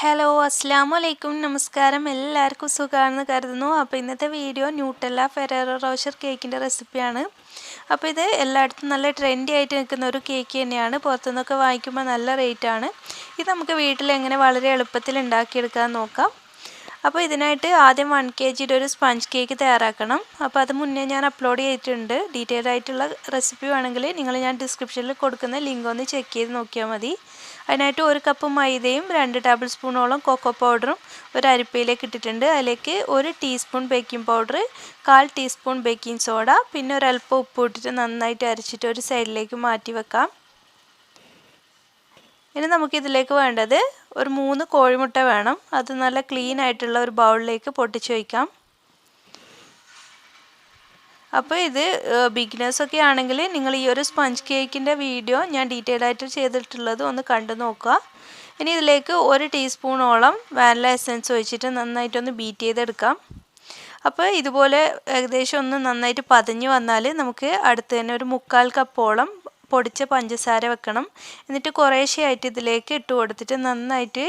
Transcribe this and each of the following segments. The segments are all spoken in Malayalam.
ഹലോ അസ്സലാമു അലൈക്കും നമസ്കാരം എല്ലാവർക്കും സുഖമാണെന്ന് കരുതുന്നു. അപ്പോൾ ഇന്നത്തെ വീഡിയോ ന്യൂട്ടെല്ല ഫെറേറോ റോഷർ കേക്കിൻ്റെ റെസിപ്പിയാണ്. അപ്പോൾ ഇത് എല്ലായിടത്തും നല്ല ട്രെൻഡി ആയിട്ട് നിൽക്കുന്ന ഒരു കേക്ക് തന്നെയാണ്. പുറത്തുനിന്നൊക്കെ വാങ്ങിക്കുമ്പോൾ നല്ല റേറ്റാണ്. ഇത് നമുക്ക് വീട്ടിൽ എങ്ങനെ വളരെ എളുപ്പത്തിൽ ഉണ്ടാക്കിയെടുക്കാൻ നോക്കാം. അപ്പോൾ ഇതിനായിട്ട് ആദ്യം 1 kg ഒരു സ്പഞ്ച് കേക്ക് തയ്യാറാക്കണം. അപ്പോൾ അത് മുന്നേ ഞാൻ അപ്ലോഡ് ചെയ്തിട്ടുണ്ട്. ഡീറ്റെയിൽ ആയിട്ടുള്ള റെസിപ്പി വേണമെങ്കിൽ ഞാൻ ഡിസ്ക്രിപ്ഷനിൽ കൊടുക്കുന്ന ലിങ്ക് ഒന്ന് ചെക്ക് ചെയ്ത് നോക്കിയാൽ മതി. അതിനായിട്ട് 1 കപ്പ് മൈദയും 2 ടേബിൾ സ്പൂണോളം കൊക്കോ പൗഡറും ഒരു അരിപ്പയിലേക്ക് ഇട്ടിട്ടുണ്ട്. അതിലേക്ക് 1 teaspoon baking powder, 1/4 teaspoon baking soda, പിന്നെ ഒരല്പം ഉപ്പ് ഇട്ടിട്ട് നന്നായിട്ട് അരച്ചിട്ട് ഒരു സൈഡിലേക്ക് മാറ്റി വെക്കാം. ഇനി നമുക്കിതിലേക്ക് വേണ്ടത് ഒരു 3 കോഴിമുട്ട വേണം. അത് നല്ല ക്ലീൻ ആയിട്ടുള്ള ഒരു ബൗളിലേക്ക് പൊട്ടിച്ച് വയ്ക്കാം. അപ്പോൾ ഇത് ബിഗിനേഴ്സൊക്കെ ആണെങ്കിൽ നിങ്ങൾ ഈ ഒരു സ്പഞ്ച് കേക്കിൻ്റെ വീഡിയോ ഞാൻ ഡീറ്റെയിൽ ആയിട്ട് ചെയ്തിട്ടുള്ളത് ഒന്ന് കണ്ടു നോക്കുക. ഇനി ഇതിലേക്ക് 1 ടീസ്പൂണോളം വാനില എസൻസ് ഒഴിച്ചിട്ട് നന്നായിട്ടൊന്ന് ബീറ്റ് ചെയ്തെടുക്കാം. അപ്പോൾ ഇതുപോലെ ഏകദേശം ഒന്ന് നന്നായിട്ട് പതഞ്ഞ് വന്നാൽ നമുക്ക് അടുത്ത് തന്നെ ഒരു 1/4 കപ്പോളം പൊടിച്ച പഞ്ചസാര വെക്കണം. എന്നിട്ട് കുറേശ്ശെയായിട്ട് ഇതിലേക്ക് ഇട്ട് കൊടുത്തിട്ട് നന്നായിട്ട്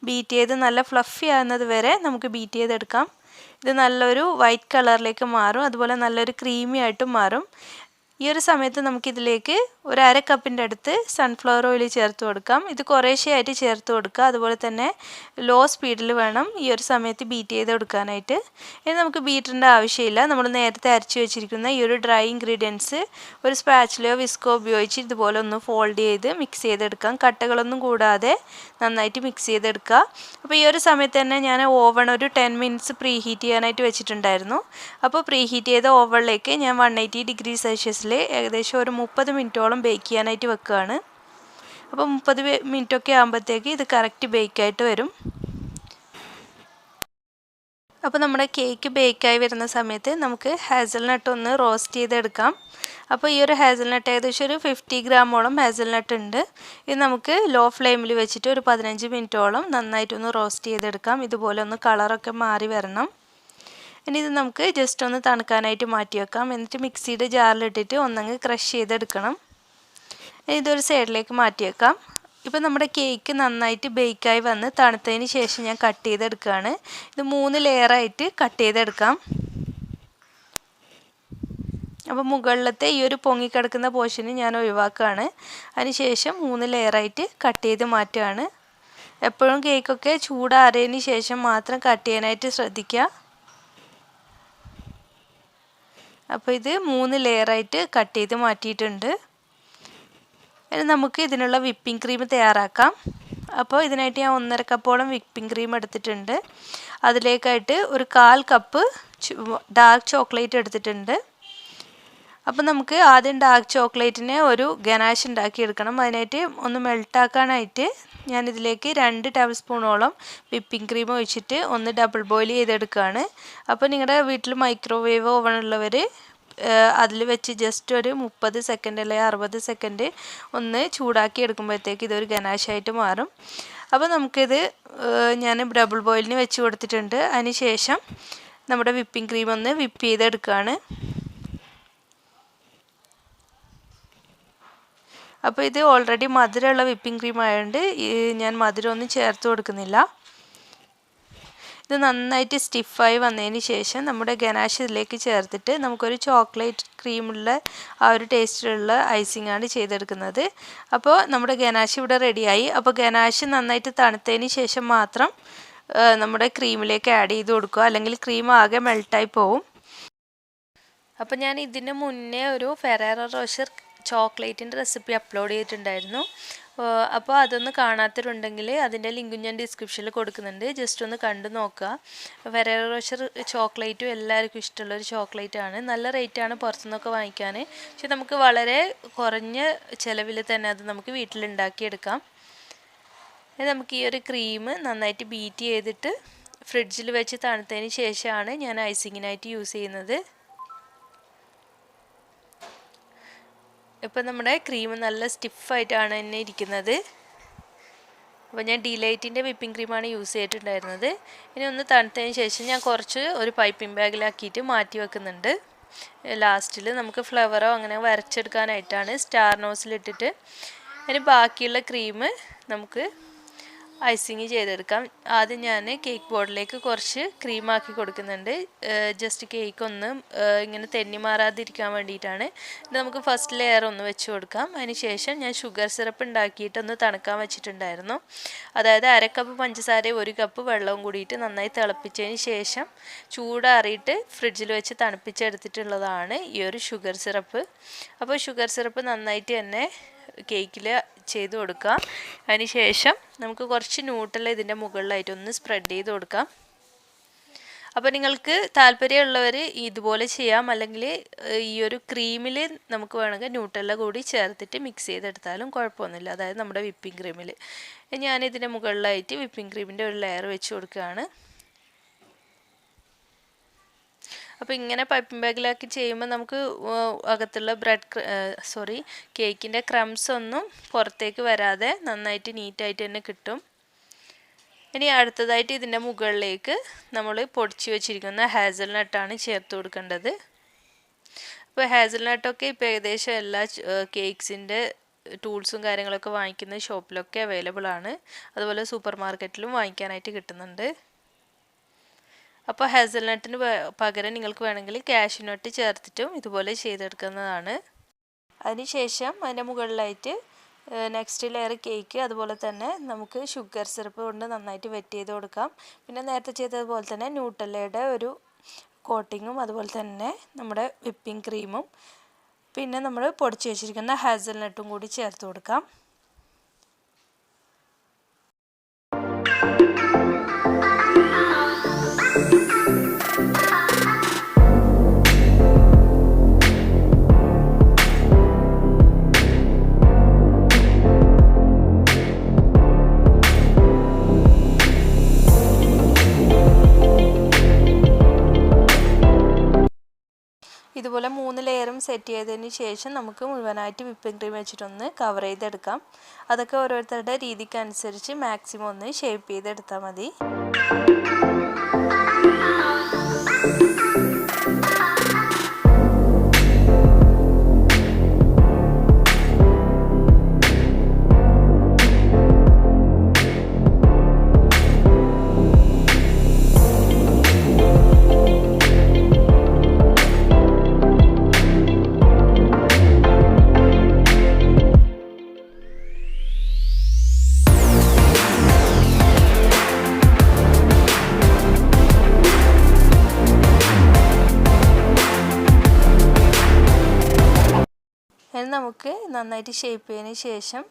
ബീറ്റ് ചെയ്ത് നല്ല ഫ്ലഫി ആകുന്നത് വരെ നമുക്ക് ബീറ്റ് ചെയ്തെടുക്കാം. ഇത് നല്ലൊരു വൈറ്റ് കളറിലേക്ക് മാറും, അതുപോലെ നല്ലൊരു ക്രീമി ആയിട്ടും മാറും. ഈ ഒരു സമയത്ത് നമുക്കിതിലേക്ക് ഒരു 1/2 കപ്പിൻ്റെ അടുത്ത് സൺഫ്ലവർ ഓയിൽ ചേർത്ത് കൊടുക്കാം. ഇത് കുറേശ്ശെയായിട്ട് ചേർത്ത് കൊടുക്കുക. അതുപോലെ തന്നെ ലോ സ്പീഡിൽ വേണം ഈ ഒരു സമയത്ത് ബീറ്റ് ചെയ്ത് കൊടുക്കാനായിട്ട്. ഇനി നമുക്ക് ബീറ്ററിൻ്റെ ആവശ്യമില്ല. നമ്മൾ നേരത്തെ അരച്ച് വെച്ചിരിക്കുന്ന ഈ ഒരു ഡ്രൈ ഇൻഗ്രീഡിയൻസ് ഒരു സ്പാച്ചിലോ വിസ്കോ ഉപയോഗിച്ച് ഇതുപോലെ ഒന്ന് ഫോൾഡ് ചെയ്ത് മിക്സ് ചെയ്തെടുക്കാം. കട്ടകളൊന്നും കൂടാതെ നന്നായിട്ട് മിക്സ് ചെയ്തെടുക്കുക. അപ്പോൾ ഈ ഒരു സമയത്ത് തന്നെ ഞാൻ ഓവൺ ഒരു 10 മിനിറ്റ്സ് പ്രീ ഹീറ്റ് ചെയ്യാനായിട്ട് വെച്ചിട്ടുണ്ടായിരുന്നു. അപ്പോൾ പ്രീ ഹീറ്റ് ചെയ്ത ഓവണിലേക്ക് ഞാൻ 180 ഡിഗ്രി സെൽഷ്യസിൽ ഏകദേശം ഒരു 30 മിനിറ്റോളം ബേക്ക് ചെയ്യാനായിട്ട് വെക്കുകയാണ്. അപ്പോൾ 30 മിനിറ്റൊക്കെ ആകുമ്പോഴത്തേക്ക് ഇത് കറക്റ്റ് ബേക്കായിട്ട് വരും. അപ്പോൾ നമ്മുടെ കേക്ക് ബേക്കായി വരുന്ന സമയത്ത് നമുക്ക് ഹാസൽനട്ട് ഒന്ന് റോസ്റ്റ് ചെയ്തെടുക്കാം. അപ്പോൾ ഈ ഒരു ഹാസൽനട്ട് ഏകദേശം ഒരു 50 ഗ്രാമോളം ഹാസൽനട്ട് ഉണ്ട്. ഇത് നമുക്ക് ലോ ഫ്ലെയിമിൽ വെച്ചിട്ട് ഒരു 15 മിനിറ്റോളം നന്നായിട്ടൊന്ന് റോസ്റ്റ് ചെയ്തെടുക്കാം. ഇതുപോലെ ഒന്ന് കളറൊക്കെ മാറി വരണം. ഇനി ഇത് നമുക്ക് ജസ്റ്റ് ഒന്ന് തണുക്കാനായിട്ട് മാറ്റി വെക്കാം. എന്നിട്ട് മിക്സിയുടെ ജാറിലിട്ടിട്ട് ഒന്നങ്ങ് ക്രഷ് ചെയ്തെടുക്കണം. ഇതൊരു സൈഡിലേക്ക് മാറ്റി വെക്കാം. ഇപ്പോൾ നമ്മുടെ കേക്ക് നന്നായിട്ട് ബേക്കായി വന്ന് തണുത്തതിന് ശേഷം ഞാൻ കട്ട് ചെയ്തെടുക്കുകയാണ്. ഇത് 3 ലെയറായിട്ട് കട്ട് ചെയ്തെടുക്കാം. അപ്പോൾ മുകളിലത്തെ ഈ ഒരു പൊങ്ങിക്കിടക്കുന്ന പോർഷന് ഞാൻ ഒഴിവാക്കുകയാണ്. അതിനുശേഷം 3 ലെയറായിട്ട് കട്ട് ചെയ്ത് മാറ്റുകയാണ്. എപ്പോഴും കേക്കൊക്കെ ചൂടാറിയതിന് ശേഷം മാത്രം കട്ട് ചെയ്യാനായിട്ട് ശ്രദ്ധിക്കുക. അപ്പോൾ ഇത് 3 ലെയറായിട്ട് കട്ട് ചെയ്ത് മാറ്റിയിട്ടുണ്ട്. ഇനി നമുക്ക് ഇതിനുള്ള വിപ്പിംഗ് ക്രീം തയ്യാറാക്കാം. അപ്പോൾ ഇതിനായിട്ട് ഞാൻ 1/2 കപ്പോളം വിപ്പിംഗ് ക്രീം എടുത്തിട്ടുണ്ട്. അതിലേക്കായിട്ട് ഒരു 1/4 കപ്പ് ഡാർക്ക് ചോക്ലേറ്റ് എടുത്തിട്ടുണ്ട്. അപ്പോൾ നമുക്ക് ആദ്യം ഡാർക്ക് ചോക്ലേറ്റിനെ ഒരു ഗനാഷ് ഉണ്ടാക്കിയെടുക്കണം. അതിനായിട്ട് ഒന്ന് മെൽട്ടാക്കാനായിട്ട് ഞാനിതിലേക്ക് 2 ടേബിൾ സ്പൂണോളം വിപ്പിംഗ് ക്രീം ഒഴിച്ചിട്ട് ഒന്ന് ഡബിൾ ബോയിൽ ചെയ്തെടുക്കുകയാണ്. അപ്പോൾ നിങ്ങളുടെ വീട്ടിൽ മൈക്രോവേവ് ഓവൺ ഉള്ളവർ അതിൽ വെച്ച് ജസ്റ്റ് ഒരു 30 സെക്കൻഡ് അല്ലെങ്കിൽ 60 സെക്കൻഡ് ഒന്ന് ചൂടാക്കി എടുക്കുമ്പോഴത്തേക്ക് ഇതൊരു ഗനാഷായിട്ട് മാറും. അപ്പോൾ നമുക്കിത് ഞാൻ ഡബിൾ ബോയിലിന് വെച്ച് കൊടുത്തിട്ടുണ്ട്. അതിന് ശേഷം നമ്മുടെ വിപ്പിംഗ് ക്രീം ഒന്ന് വിപ്പ് ചെയ്തെടുക്കുകയാണ്. അപ്പോൾ ഇത് ഓൾറെഡി മധുരമുള്ള വിപ്പിംഗ് ക്രീം ആയതുകൊണ്ട് ഞാൻ മധുരമൊന്നും ചേർത്ത് കൊടുക്കുന്നില്ല. ഇത് നന്നായിട്ട് സ്റ്റിഫായി വന്നതിന് ശേഷം നമ്മുടെ ഗനാഷ് ഇതിലേക്ക് ചേർത്തിട്ട് നമുക്കൊരു ചോക്ലേറ്റ് ക്രീമുള്ള ആ ഒരു ടേസ്റ്റിലുള്ള ഐസിങ്ങാണ് ചെയ്തെടുക്കുന്നത്. അപ്പോൾ നമ്മുടെ ഗനാഷ് ഇവിടെ റെഡിയായി. അപ്പോൾ ഗനാഷ് നന്നായിട്ട് തണുത്തതിന് ശേഷം മാത്രം നമ്മുടെ ക്രീമിലേക്ക് ആഡ് ചെയ്ത് കൊടുക്കുക, അല്ലെങ്കിൽ ക്രീം ആകെ മെൽട്ടായി പോവും. അപ്പോൾ ഞാൻ ഇതിന് മുന്നേ ഒരു ഫെറേറോ റോഷർ ചോക്ലേറ്റിൻ്റെ റെസിപ്പി അപ്ലോഡ് ചെയ്തിട്ടുണ്ടായിരുന്നു. അപ്പോൾ അതൊന്ന് കാണാത്തവരുണ്ടെങ്കിൽ അതിൻ്റെ ലിങ്കും ഞാൻ ഡിസ്ക്രിപ്ഷനിൽ കൊടുക്കുന്നുണ്ട്. ജസ്റ്റ് ഒന്ന് കണ്ടു നോക്കുക. ഫെറേറോ റോഷർ ചോക്ലേറ്റും എല്ലാവർക്കും ഇഷ്ടമുള്ളൊരു ചോക്ലേറ്റാണ്. നല്ല റേറ്റാണ് പുറത്തുനിന്നൊക്കെ വാങ്ങിക്കാൻ. പക്ഷെ നമുക്ക് വളരെ കുറഞ്ഞ ചിലവിൽ തന്നെ അത് നമുക്ക് വീട്ടിലുണ്ടാക്കിയെടുക്കാം. നമുക്ക് ഈ ഒരു ക്രീം നന്നായിട്ട് ബീറ്റ് ചെയ്തിട്ട് ഫ്രിഡ്ജിൽ വെച്ച് തണുത്തതിന് ശേഷമാണ് ഞാൻ ഐസിങ്ങിനായിട്ട് യൂസ് ചെയ്യുന്നത്. ഇപ്പം നമ്മുടെ ക്രീം നല്ല സ്റ്റിഫായിട്ടാണ് തന്നെ ഇരിക്കുന്നത്. അപ്പോൾ ഞാൻ ഡിലൈറ്റിൻ്റെ വിപ്പിംഗ് ക്രീമാണ് യൂസ് ചെയ്തിട്ടുണ്ടായിരുന്നത്. ഇനി ഒന്ന് തണുത്തതിന് ശേഷം ഞാൻ കുറച്ച് ഒരു പൈപ്പിംഗ് ബാഗിലാക്കിയിട്ട് മാറ്റി വെക്കുന്നുണ്ട്. ലാസ്റ്റിൽ നമുക്ക് ഫ്ലവറോ അങ്ങനെ വരച്ചെടുക്കാനായിട്ടാണ് സ്റ്റാർ നോസിലിട്ടിട്ട്. ഇനി ബാക്കിയുള്ള ക്രീം നമുക്ക് ഐസിങ് ചെയ്തെടുക്കാം. ആദ്യം ഞാൻ കേക്ക് ബോർഡിലേക്ക് കുറച്ച് ക്രീമാക്കി കൊടുക്കുന്നുണ്ട്. ജസ്റ്റ് കേക്ക് ഒന്ന് ഇങ്ങനെ തെന്നി മാറാതിരിക്കാൻ വേണ്ടിയിട്ടാണ്. ഇത് നമുക്ക് ഫസ്റ്റ് ലെയർ ഒന്ന് വെച്ച് കൊടുക്കാം. അതിനുശേഷം ഞാൻ ഷുഗർ സിറപ്പ് ഉണ്ടാക്കിയിട്ട് ഒന്ന് തണുക്കാൻ വെച്ചിട്ടുണ്ടായിരുന്നു. അതായത് 1/2 കപ്പ് പഞ്ചസാരയും 1 കപ്പ് വെള്ളവും കൂടിയിട്ട് നന്നായി തിളപ്പിച്ചതിന് ശേഷം ചൂടാറിയിട്ട് ഫ്രിഡ്ജിൽ വെച്ച് തണുപ്പിച്ചെടുത്തിട്ടുള്ളതാണ് ഈ ഒരു ഷുഗർ സിറപ്പ്. അപ്പോൾ ഷുഗർ സിറപ്പ് നന്നായിട്ട് തന്നെ കേക്കിൽ ചെയ്ത് കൊടുക്കാം. അതിന് ശേഷം നമുക്ക് കുറച്ച് ന്യൂട്ടെല്ല ഇതിൻ്റെ മുകളിലായിട്ട് ഒന്ന് സ്പ്രെഡ് ചെയ്ത് കൊടുക്കാം. അപ്പോൾ നിങ്ങൾക്ക് താല്പര്യമുള്ളവർ ഇതുപോലെ ചെയ്യാം, അല്ലെങ്കിൽ ഈ ഒരു ക്രീമിൽ നമുക്ക് വേണമെങ്കിൽ ന്യൂട്ടെല്ല കൂടി ചേർത്തിട്ട് മിക്സ് ചെയ്തെടുത്താലും കുഴപ്പമൊന്നുമില്ല. അതായത് നമ്മുടെ വിപ്പിംഗ് ക്രീമിൽ ഞാൻ ഇതിൻ്റെ മുകളിലായിട്ട് വിപ്പിംഗ് ക്രീമിൻ്റെ ഒരു ലെയർ വെച്ച് കൊടുക്കുകയാണ്. അപ്പോൾ ഇങ്ങനെ പൈപ്പിംഗ് ബാഗിലാക്കി ചെയ്യുമ്പോൾ നമുക്ക് അകത്തുള്ള കേക്കിൻ്റെ ക്രംസ് ഒന്നും പുറത്തേക്ക് വരാതെ നന്നായിട്ട് നീറ്റായിട്ട് തന്നെ കിട്ടും. ഇനി അടുത്തതായിട്ട് ഇതിൻ്റെ മുകളിലേക്ക് നമ്മൾ പൊടിച്ച് വെച്ചിരിക്കുന്ന ഹാസൽനട്ടാണ് ചേർത്ത് കൊടുക്കേണ്ടത്. അപ്പോൾ ഹാസൽനട്ടൊക്കെ ഇപ്പോൾ ഏകദേശം എല്ലാ കേക്ക്സിൻ്റെ ടൂൾസും കാര്യങ്ങളൊക്കെ വാങ്ങിക്കുന്ന ഷോപ്പിലൊക്കെ അവൈലബിൾ ആണ്. അതുപോലെ സൂപ്പർ മാർക്കറ്റിലും വാങ്ങിക്കാനായിട്ട് കിട്ടുന്നുണ്ട്. അപ്പോൾ ഹാസൽനട്ടിന് പകരം നിങ്ങൾക്ക് വേണമെങ്കിൽ കാഷ്യൂ നട്ട് ചേർത്തിട്ടും ഇതുപോലെ ചെയ്തെടുക്കുന്നതാണ്. അതിനുശേഷം അതിൻ്റെ മുകളിലായിട്ട് നെക്സ്റ്റ് ലെയർ കേക്ക്, അതുപോലെ തന്നെ നമുക്ക് ഷുഗർ സിറപ്പ് കൊണ്ട് നന്നായിട്ട് വെറ്റ് ചെയ്ത് കൊടുക്കാം. പിന്നെ നേരത്തെ ചെയ്തതുപോലെ തന്നെ ന്യൂട്ടെല്ലയുടെ ഒരു കോട്ടിങ്ങും, അതുപോലെ തന്നെ നമ്മുടെ വിപ്പിംഗ് ക്രീമും, പിന്നെ നമ്മൾ പൊടിച്ച് വെച്ചിരിക്കുന്ന ഹാസൽനട്ടും കൂടി ചേർത്ത് കൊടുക്കാം. ഇതുപോലെ 3 ലെയറും സെറ്റ് ചെയ്തതിന് ശേഷം നമുക്ക് മുഴുവനായിട്ട് വിപ്പിംഗ് ക്രീം വെച്ചിട്ടൊന്ന് കവർ ചെയ്തെടുക്കാം. അതൊക്കെ ഓരോരുത്തരുടെ രീതിക്കനുസരിച്ച് മാക്സിമം ഒന്ന് ഷേപ്പ് ചെയ്തെടുത്താൽ മതി. നമുക്ക് നന്നായിട്ട് ഷേപ്പ് ചെയ്തതിന് ശേഷം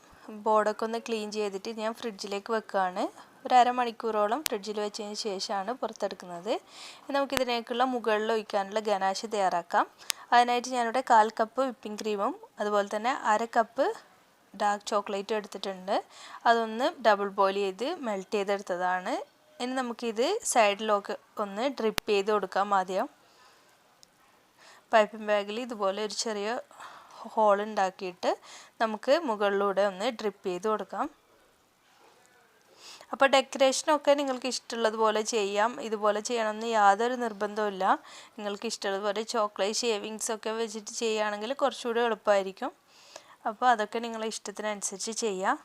ബോർഡൊക്കെ ഒന്ന് ക്ലീൻ ചെയ്തിട്ട് ഞാൻ ഫ്രിഡ്ജിലേക്ക് വെക്കുകയാണ്. ഒരു അരമണിക്കൂറോളം ഫ്രിഡ്ജിൽ വെച്ചതിന് ശേഷമാണ് പുറത്തെടുക്കുന്നത്. നമുക്കിതിനേക്കുള്ള മുകളിൽ ഒഴിക്കാനുള്ള ഗനാശ് തയ്യാറാക്കാം. അതിനായിട്ട് ഞാനിവിടെ 1/4 കപ്പ് വിപ്പിംഗ് ക്രീമും അതുപോലെ തന്നെ 1/2 കപ്പ് ഡാർക്ക് ചോക്ലേറ്റും എടുത്തിട്ടുണ്ട്. അതൊന്ന് ഡബിൾ ബോയിൽ ചെയ്ത് മെൽറ്റ് ചെയ്തെടുത്തതാണ്. ഇനി നമുക്കിത് സൈഡിലൊക്കെ ഒന്ന് ഡ്രിപ്പ് ചെയ്ത് കൊടുക്കാം. ആദ്യം പൈപ്പിംഗ് ബാഗിൽ ഇതുപോലെ ഒരു ചെറിയ ഹോൾ ഉണ്ടാക്കിയിട്ട് നമുക്ക് മുകളിലൂടെ ഒന്ന് ഡ്രിപ്പ് ചെയ്ത് കൊടുക്കാം. അപ്പോൾ ഡെക്കറേഷനൊക്കെ നിങ്ങൾക്ക് ഇഷ്ടമുള്ളതുപോലെ ചെയ്യാം. ഇതുപോലെ ചെയ്യണമെന്ന് യാതൊരു നിർബന്ധവുമില്ല. നിങ്ങൾക്ക് ഇഷ്ടമുള്ളതുപോലെ ചോക്ലേറ്റ് ഷേവിങ്സ് ഒക്കെ വെച്ചിട്ട് ചെയ്യുകയാണെങ്കിൽ കുറച്ചുകൂടി എളുപ്പമായിരിക്കും. അപ്പോൾ അതൊക്കെ നിങ്ങളെ ഇഷ്ടത്തിനനുസരിച്ച് ചെയ്യാം.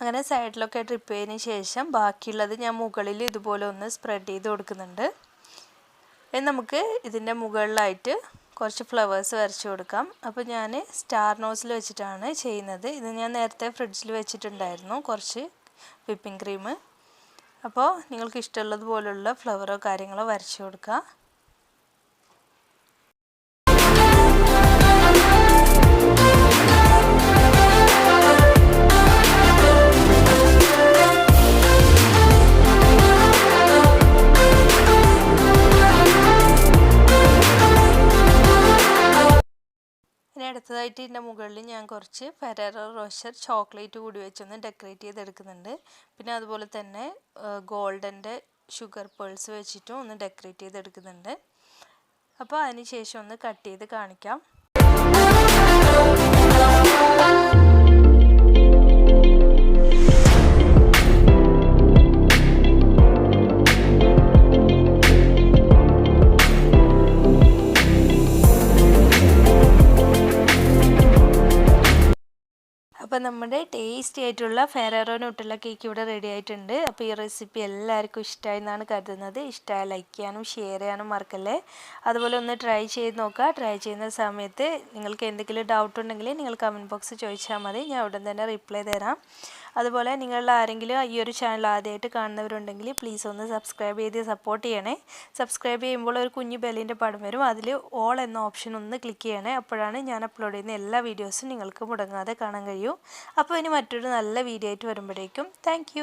അങ്ങനെ സൈഡിലൊക്കെ ഡ്രിപ്പ് ചെയ്തതിന് ശേഷം ബാക്കിയുള്ളത് ഞാൻ മുകളിൽ ഇതുപോലെ ഒന്ന് സ്പ്രെഡ് ചെയ്ത് കൊടുക്കുന്നുണ്ട്. ഇനി നമുക്ക് ഇതിൻ്റെ മുകളിലായിട്ട് കുറച്ച് ഫ്ലവേഴ്സ് വരച്ച് കൊടുക്കാം. അപ്പോൾ ഞാൻ സ്റ്റാർ നോസിൽ വെച്ചിട്ടാണ് ചെയ്യുന്നത്. ഇത് ഞാൻ നേരത്തെ ഫ്രിഡ്ജിൽ വെച്ചിട്ടുണ്ടായിരുന്നു കുറച്ച് വിപ്പിംഗ് ക്രീം. അപ്പോൾ നിങ്ങൾക്ക് ഇഷ്ടമുള്ളതുപോലുള്ള ഫ്ലവറോ കാര്യങ്ങളോ വരച്ച് കൊടുക്കുക. അടുത്തതായിട്ട് ഇതിൻ്റെ മുകളിൽ ഞാൻ കുറച്ച് ഫെറേറോ റോഷർ ചോക്ലേറ്റ് കൂടി വെച്ചൊന്ന് ഡെക്കറേറ്റ് ചെയ്തെടുക്കുന്നുണ്ട്. പിന്നെ അതുപോലെ തന്നെ ഗോൾഡൻ്റെ ഷുഗർ പേൾസ് വെച്ചിട്ടും ഒന്ന് ഡെക്കറേറ്റ് ചെയ്തെടുക്കുന്നുണ്ട്. അപ്പോൾ അതിന് ശേഷം ഒന്ന് കട്ട് ചെയ്ത് കാണിക്കാം. അപ്പോൾ നമ്മുടെ ടേസ്റ്റി ആയിട്ടുള്ള ഫെറേറോ ന്യൂട്ടെല്ല കേക്ക് ഇവിടെ റെഡി ആയിട്ടുണ്ട്. അപ്പോൾ ഈ റെസിപ്പി എല്ലാവർക്കും ഇഷ്ടമായി എന്നാണ് കരുതുന്നത്. ഇഷ്ടമായി ലൈക്ക് ചെയ്യാനും ഷെയർ ചെയ്യാനും മറക്കല്ലേ. അതുപോലെ ഒന്ന് ട്രൈ ചെയ്ത് നോക്കുക. ട്രൈ ചെയ്യുന്ന സമയത്ത് നിങ്ങൾക്ക് എന്തെങ്കിലും ഡൗട്ട് ഉണ്ടെങ്കിൽ നിങ്ങൾ കമൻറ്റ് ബോക്സ് ചോദിച്ചാൽ മതി, ഞാൻ ഉടൻ തന്നെ റിപ്ലൈ തരാം. അതുപോലെ നിങ്ങളിൽ ആരെങ്കിലും ഈ ഒരു ചാനൽ ആദ്യമായിട്ട് കാണുന്നവരുണ്ടെങ്കിൽ പ്ലീസ് ഒന്ന് സബ്സ്ക്രൈബ് ചെയ്ത് സപ്പോർട്ട് ചെയ്യണേ. സബ്സ്ക്രൈബ് ചെയ്യുമ്പോൾ ഒരു കുഞ്ഞു ബെല്ലിൻ്റെ പടം വരും, അതിൽ ഓൾ എന്ന ഓപ്ഷൻ ഒന്ന് ക്ലിക്ക് ചെയ്യണേ. അപ്പോഴാണ് ഞാൻ അപ്ലോഡ് ചെയ്യുന്ന എല്ലാ വീഡിയോസും നിങ്ങൾക്ക് മുടങ്ങാതെ കാണാൻ കഴിയൂ. അപ്പോൾ ഇനി മറ്റൊരു നല്ല വീഡിയോ ആയിട്ട് വരുമ്പോഴേക്കും താങ്ക്